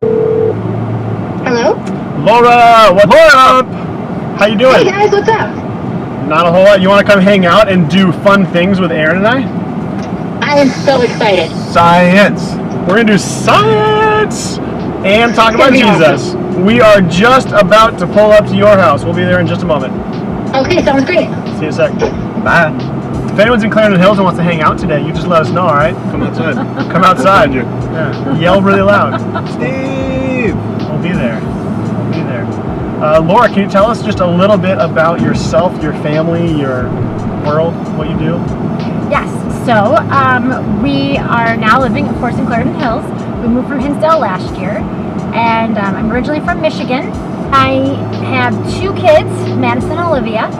Hello? Laura, what's up? How you doing? Hey guys, what's up? Not a whole lot. You want to come hang out and do fun things with Aaron and I? I am so excited. Science. We're going to do science and talk about It's gonna be Jesus. We are just about to pull up to your house. We'll be there in just a moment. Okay, sounds great. See you in a sec. Bye. If anyone's in Clarendon Hills and wants to hang out today, you just let us know, all right? Come outside. Come outside. Yeah. Yell really loud. Steve! We'll be there. We'll be there. Laura, can you tell us just a little bit about yourself, your family, your world, what you do? Yes, so we are now living, of course, in Clarendon Hills. We moved from Hinsdale last year, and I'm originally from Michigan. I have 2 kids, Madison and Olivia,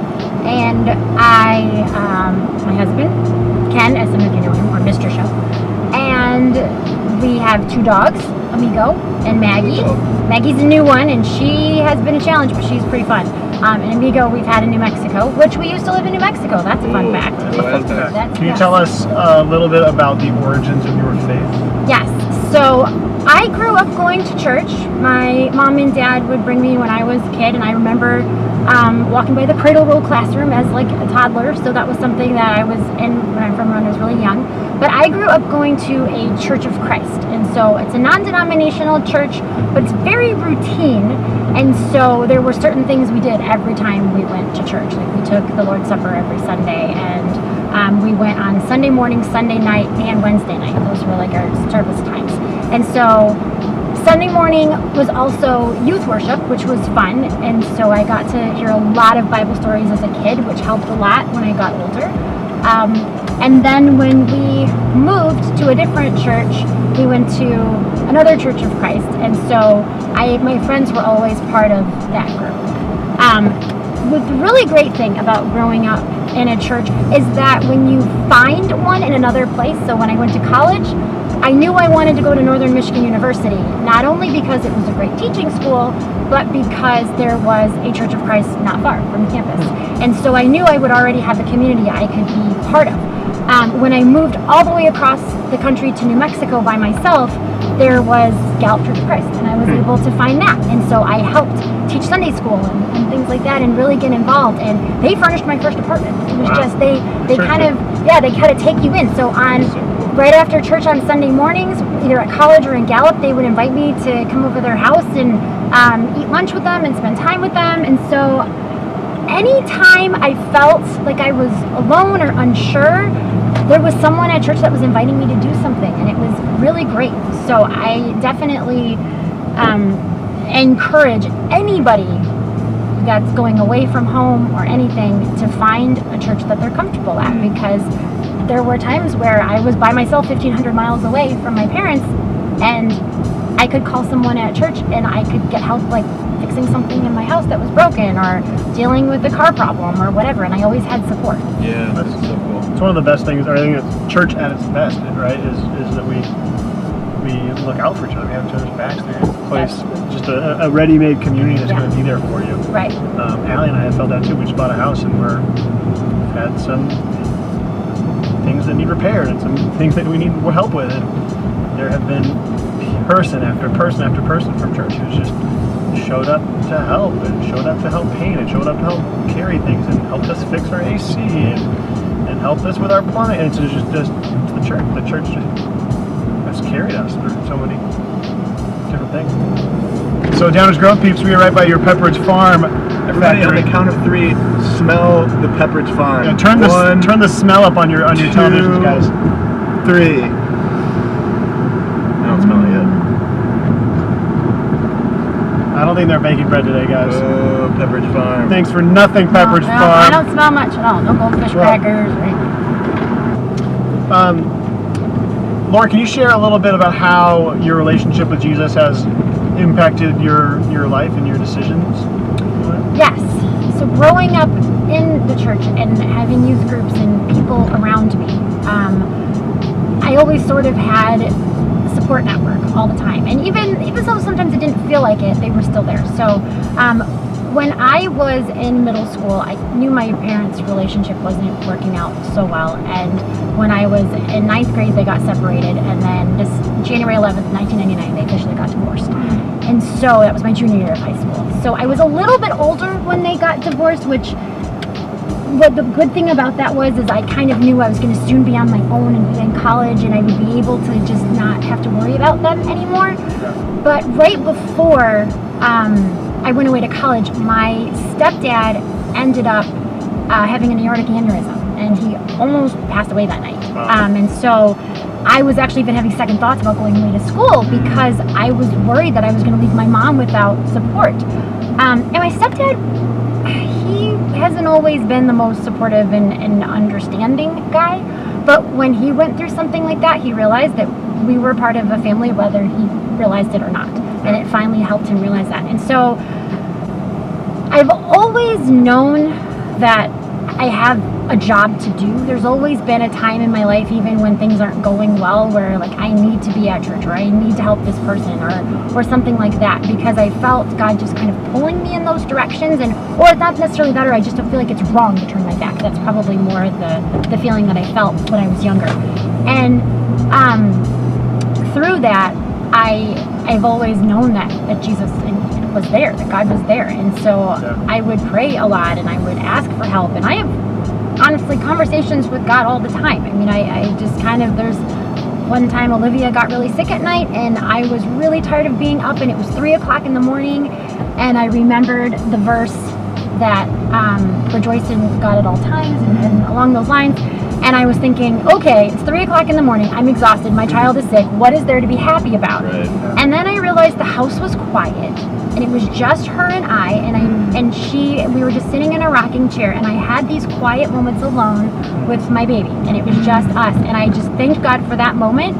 and my husband, Ken, as some of you know him, or Mr. Show, and we have 2 dogs, Amigo and Maggie. Maggie's a new one, and she has been a challenge, but she's pretty fun. And Amigo we've had in New Mexico, which we used to live in New Mexico. That's a fun fact. Can you tell us a little bit about the origins of your faith? Yes. So I grew up going to church. My mom and dad would bring me when I was a kid, and I remember walking by the cradle roll classroom as like a toddler. So that was something that I was in when I was really young. But I grew up going to a Church of Christ, and so it's a non-denominational church, but it's very routine. And so there were certain things we did every time we went to church. Like we took the Lord's Supper every Sunday, and we went on Sunday morning, Sunday night, and Wednesday night. Those were like our service times. And so Sunday morning was also youth worship, which was fun. And so I got to hear a lot of Bible stories as a kid, which helped a lot when I got older. And then when we moved to a different church, we went to another Church of Christ. And so my friends were always part of that group. The really great thing about growing up in a church is that when you find one in another place, so when I went to college, I knew I wanted to go to Northern Michigan University, not only because it was a great teaching school, but because there was a Church of Christ not far from campus. And so I knew I would already have a community I could be part of. When I moved all the way across the country to New Mexico by myself, there was Gallup Church of Christ, and I was able to find that. And so I helped teach Sunday school and things like that, and really get involved. And they furnished my first apartment. It was just they kind of take you in. So right after church on Sunday mornings, either at college or in Gallup, they would invite me to come over to their house and eat lunch with them and spend time with them. And so anytime I felt like I was alone or unsure, there was someone at church that was inviting me to do something, and it was really great. So I definitely encourage anybody that's going away from home or anything to find a church that they're comfortable at, because there were times where I was by myself 1,500 miles away from my parents, and I could call someone at church and I could get help, like fixing something in my house that was broken or dealing with a car problem or whatever, and I always had support. Yeah, that's so cool. It's one of the best things, or I think it's church at its best, right, is that we look out for each other. We have each other's backs. There's a place, just a ready-made community that's going to be there for you. Right. Allie and I have felt that too. We just bought a house, and we've had some things that need repaired and some things that we need more help with. And there have been person after person after person from church who's just showed up to help, and showed up to help paint, and showed up to help carry things, and helped us fix our AC, and helped us with our plumbing. And it's just the church. The church just has carried us through so many different things. So Downers Grove peeps, we are right by your Pepperidge Farm. Everybody on the count of 3, smell the Pepperidge Farm. Yeah, turn the smell up on your televisions, guys. 3. I don't smell it yet. I don't think they're baking bread today, guys. Oh, Pepperidge Farm. Thanks for nothing, Pepperidge Farm. I don't smell much at all. No goldfish crackers. Right? Laura, can you share a little bit about how your relationship with Jesus has impacted your life and your decisions? Yes. So growing up in the church and having youth groups and people around me, I always sort of had a support network all the time. And even though sometimes it didn't feel like it, they were still there. So when I was in middle school, I knew my parents' relationship wasn't working out so well. And when I was in 9th grade, they got separated. And then this January 11th, 1999, they officially got divorced. so that was my junior year of high school. So I was a little bit older when they got divorced, what the good thing about that was is I kind of knew I was going to soon be on my own and be in college, and I would be able to just not have to worry about them anymore. But right before I went away to college, my stepdad ended up having an aortic aneurysm, and he almost passed away that night. And so I was actually even having second thoughts about going away to school because I was worried that I was going to leave my mom without support. And my stepdad, he hasn't always been the most supportive and understanding guy, but when he went through something like that, he realized that we were part of a family, whether he realized it or not, and it finally helped him realize that. And so I've always known that I have a job to do. There's always been a time in my life, even when things aren't going well, where like I need to be at church, or I need to help this person, or something like that, because I felt God just kind of pulling me in those directions. And or not necessarily that, or I just don't feel like it's wrong to turn my back. That's probably more the feeling that I felt when I was younger. And through that, I've always known that Jesus was there, that God was there. And so I would pray a lot, and I would ask for help, and I have honestly conversations with God all the time. I mean, I just kind of, there's one time Olivia got really sick at night, and I was really tired of being up, and it was 3 o'clock in the morning, and I remembered the verse that rejoice in God at all times, and along those lines. And I was thinking, okay, it's 3 o'clock in the morning, I'm exhausted, my child is sick, what is there to be happy about? Right. And then I realized the house was quiet, and it was just her and I, and we were just sitting in a rocking chair, and I had these quiet moments alone with my baby, and it was just us. And I just thanked God for that moment.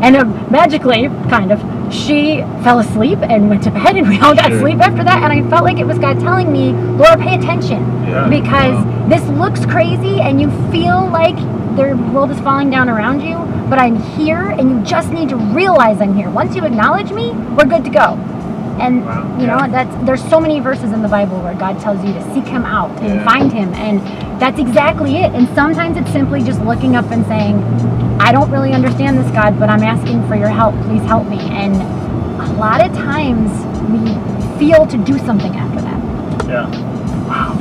And magically, kind of, she fell asleep and went to bed, and we all got sleep after that. And I felt like it was God telling me, Laura, pay attention, because this looks crazy and you feel like the world is falling down around you, but I'm here, and you just need to realize I'm here. Once you acknowledge me, we're good to go. And you know, there's so many verses in the Bible where God tells you to seek him out and find him, and that's exactly it. And sometimes it's simply just looking up and saying, I don't really understand this, God, but I'm asking for your help, please help me. And a lot of times we feel to do something after that. Wow,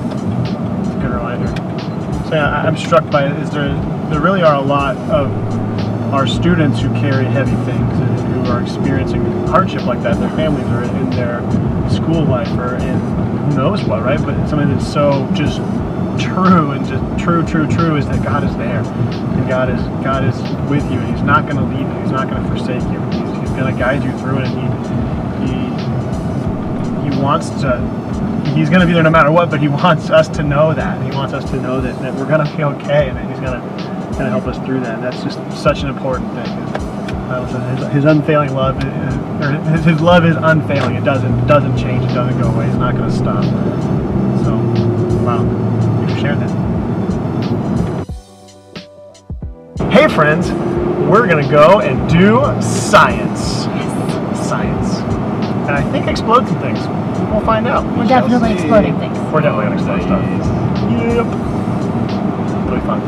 that's a good reminder. So I'm struck by it, is there really are a lot of our students who carry heavy things and who are experiencing hardship like that. Their families are in their school life or in who knows what, right? But something that's so just true and just true is that God is there, and God is with you, and he's not going to leave you, he's not going to forsake you, he's going to guide you through it, and he wants to, he's going to be there no matter what, but he wants us to know that. He wants us to know that we're going to be okay, and that he's going to help us through that. And that's just such an important thing. His unfailing love, his love is unfailing. It doesn't change. It doesn't go away. It's not going to stop. So, wow, you shared that. Hey friends, we're going to go and do science. Science. And I think explode some things. We'll find out. We're definitely exploding things. We're definitely going to explode stuff. Yep. Really fun.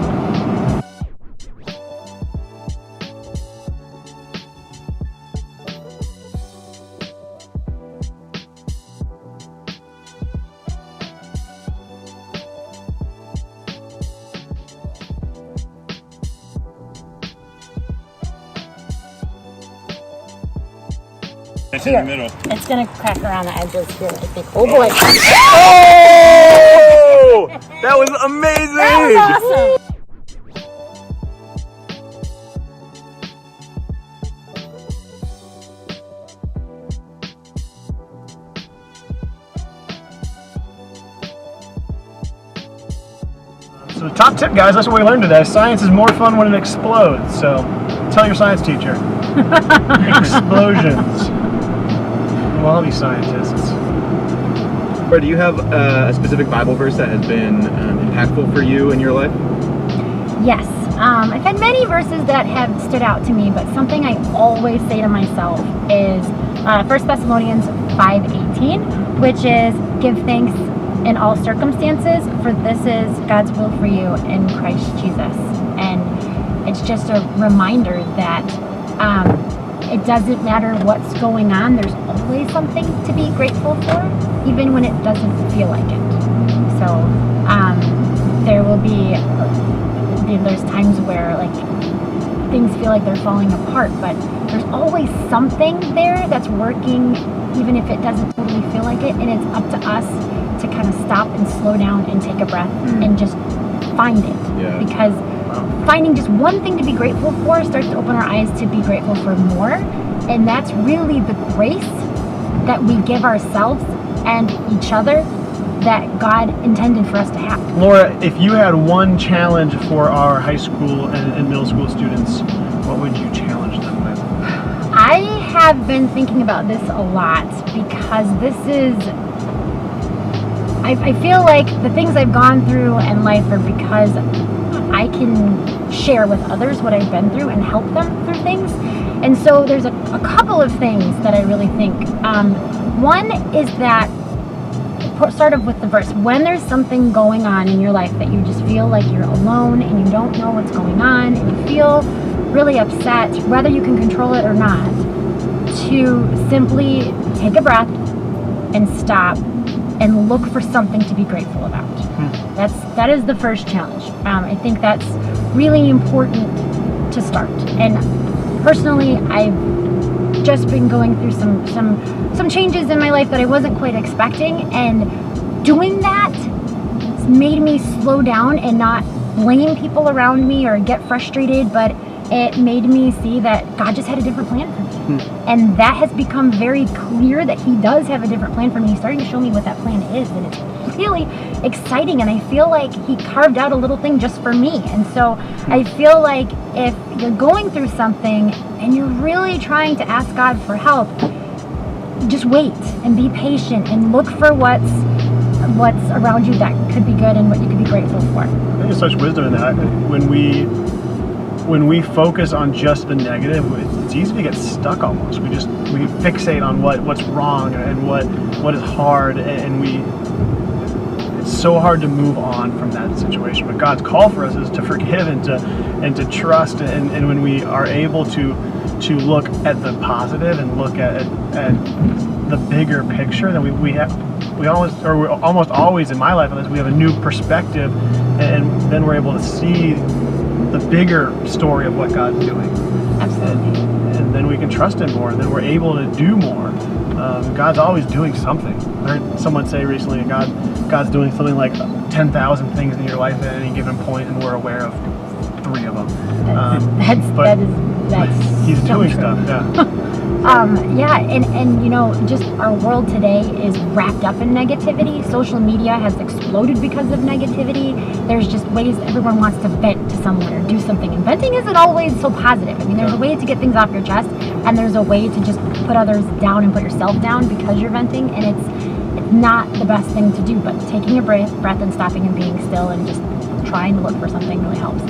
It's in the middle. It's gonna crack around the edges here, I think. Oh boy! Oh! That was amazing! That was awesome! So the top tip, guys, that's what we learned today. Science is more fun when it explodes. So tell your science teacher. Explosions. We'll all be scientists. Or do you have a specific Bible verse that has been impactful for you in your life? Yes. I've had many verses that have stood out to me, but something I always say to myself is 1 Thessalonians 5:18, which is, give thanks in all circumstances, for this is God's will for you in Christ Jesus. And it's just a reminder that it doesn't matter what's going on. There's always something to be grateful for, even when it doesn't feel like it. So there will be, there's times where like things feel like they're falling apart, but there's always something there that's working, even if it doesn't totally feel like it. And it's up to us to kind of stop and slow down and take a breath and just find it. Yeah. Because finding just one thing to be grateful for starts to open our eyes to be grateful for more. And that's really the grace that we give ourselves and each other that God intended for us to have. Laura, if you had one challenge for our high school and middle school students, what would you challenge them with? I have been thinking about this a lot because this is, I feel like the things I've gone through in life are because I can share with others what I've been through and help them through things. And so there's a couple of things that I really think. One is that, sort of with the verse, when there's something going on in your life that you just feel like you're alone and you don't know what's going on and you feel really upset, whether you can control it or not, to simply take a breath and stop and look for something to be grateful about. That is the first challenge. I think that's really important to start. And personally, I've just been going through some changes in my life that I wasn't quite expecting, and doing that made me slow down and not blame people around me or get frustrated, but it made me see that God just had a different plan for me. And that has become very clear that He does have a different plan for me. He's starting to show me what that plan is, and it's really exciting, and I feel like He carved out a little thing just for me. And so I feel like if you're going through something and you're really trying to ask God for help, just wait and be patient and look for what's around you that could be good and what you could be grateful for. I think there's such wisdom in that. When we focus on just the negative, it's easy to get stuck almost. We fixate on what's wrong and what is hard, and it's so hard to move on from that situation. But God's call for us is to forgive and to trust, and when we are able to look at the positive and look at the bigger picture, then we almost always in my life at least, we have a new perspective, and then we're able to see the bigger story of what God's doing. Absolutely. And then we can trust Him more, and then we're able to do more. God's always doing something. I heard someone say recently that God's doing something like 10,000 things in your life at any given point, and we're aware of 3 of them. That's He's so doing true. stuff, yeah. And you know, just our world today is wrapped up in negativity. Social media has exploded because of negativity. There's just ways that everyone wants to vent to someone or do something. And venting isn't always so positive. I mean, there's a way to get things off your chest, and there's a way to just put others down and put yourself down because you're venting, and it's not the best thing to do, but taking a breath and stopping and being still and just trying to look for something really helps.